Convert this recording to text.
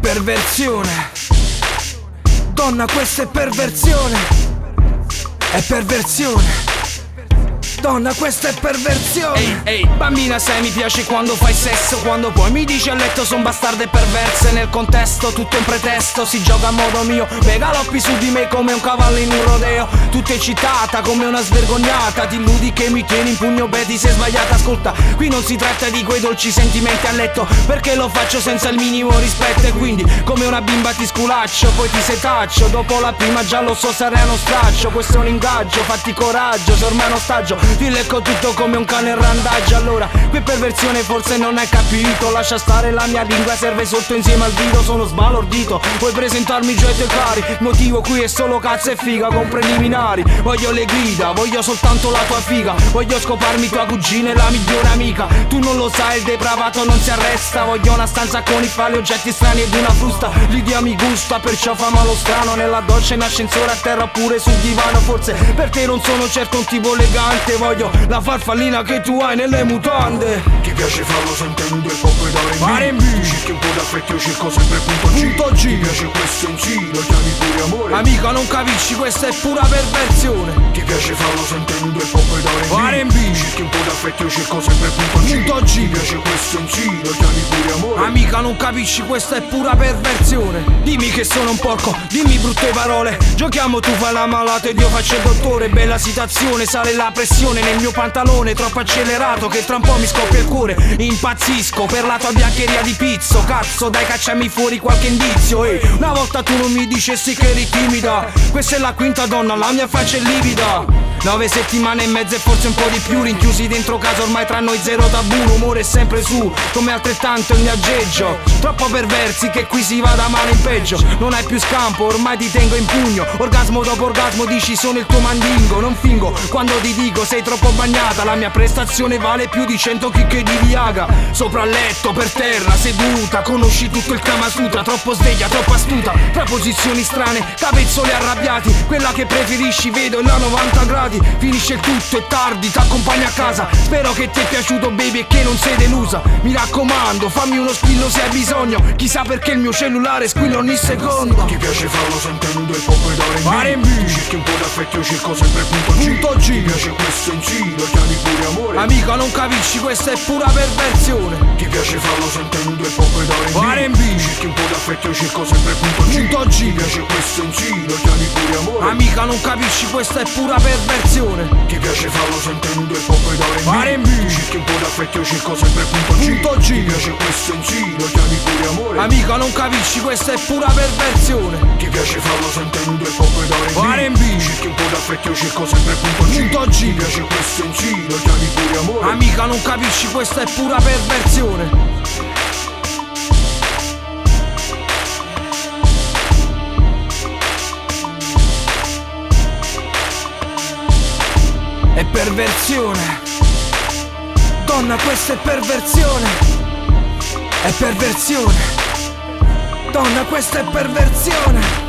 perversione. Donna, questa è perversione. È perversione. Donna, questa è perversione. Ehi, bambina, sai, mi piace quando fai sesso, quando poi mi dici a letto son bastarde e perverse. Nel contesto tutto è un pretesto, si gioca a modo mio, galoppi su di me come un cavallo in un rodeo. Tu ti eccitata come una svergognata, ti illudi che mi tieni in pugno, beh ti sei sbagliata. Ascolta, qui non si tratta di quei dolci sentimenti a letto, perché lo faccio senza il minimo rispetto. E quindi come una bimba ti sculaccio, poi ti setaccio. Dopo la prima già lo so, sarei uno straccio. Questo è un ingaggio, fatti coraggio, se ormai è uno stagio ti lecco tutto come un cane in randaggio. Allora, qui perversione forse non hai capito, lascia stare, la mia lingua serve sotto insieme al dito. Sono sbalordito, vuoi presentarmi già ai tuoi cari? Il motivo qui è solo cazzo e figa con preliminari. Voglio le grida, voglio soltanto la tua figa, voglio scoparmi tua cugina e la migliore amica. Tu non lo sai, il depravato non si arresta. Voglio una stanza con i pali, oggetti strani ed una frusta. L'idea mi gusta, perciò fa malo strano. Nella doccia, in ascensore, a terra oppure sul divano. Forse per te non sono certo un tipo elegante, voglio la farfallina che tu hai nelle mutande. Ti piace farlo sentendo il pop e R&B. Cerchi un po' d'affetto, io cerco sempre punto G. Ti piace questo in sì, lo chiami pure amore. Amica, non capisci, questa è pura perversione. Ti piace farlo sentendo il pop e R&B. Cerchi un po' d'affetto, io cerco sempre punto G. Ti piace questo in sì, lo chiami pure amore. Amica, non capisci, questa è pura perversione. Dimmi che sono un porco, dimmi brutte parole. Giochiamo, tu fai la malata ed io faccio il dottore. Bella situazione, sale la pressione nel mio pantalone, troppo accelerato che tra un po' mi scoppia il cuore. Impazzisco per la tua biancheria di pizzo. Cazzo, dai, cacciami fuori qualche indizio. Una volta tu non mi dicessi che eri timida. Questa è la quinta, donna, la mia faccia è livida. 9 settimane e mezza e forse un po' di più, rinchiusi dentro casa, ormai tra noi zero tabù. L'umore è sempre su, come altrettanto il mio aggeggio. Troppo perversi che qui si va da male in peggio. Non hai più scampo, ormai ti tengo in pugno. Orgasmo dopo orgasmo dici sono il tuo mandingo. Non fingo quando ti dico sei troppo bagnata. La mia prestazione vale più di 100 chicche di Viaga. Sopra il letto, per terra, seduta, conosci tutto il Kama Sutra. Troppo sveglia, troppo astuta, tra posizioni strane, capezzoli arrabbiati. Quella che preferisci vedo è la 90 gradi. Finisce il tutto, è tardi, t'accompagno a casa. Spero che ti è piaciuto baby e che non sei delusa. Mi raccomando, fammi uno squillo se hai bisogno. Chissà perché il mio cellulare squilla ogni secondo. Ti piace farlo sentendo il pop e R&B. Ti cerchi un po' d'affetto, io cerco sempre punto G. Ti piace questo in sì, lo chiami pure amore. Amica, non capisci, questa è pura perversione. Ti piace farlo sentendo il pop e R&B. Ti cerchi un po' d'affetto, io cerco sempre punto G. Ti piace questo in sì, lo chiami pure amore. Amica, non capisci, questa è pura perversione. Ti piace farlo sentendo il pop e R&B. Ti cerchi un po' d'affetto, io cerco sempre punto G. Ti piace questo in sì, lo chiami pure amore. Amica, non capisci, questa è pura perversione. Ti piace farlo sentendo il pop e R&B. Ti cerchi un po' d'affetto, io cerco sempre punto G. Ti piace questo in sì, lo chiami pure amore. Amica, non capisci, questa è pura perversione. È perversione. Donna, questa è perversione. È perversione. Donna, questa è perversione.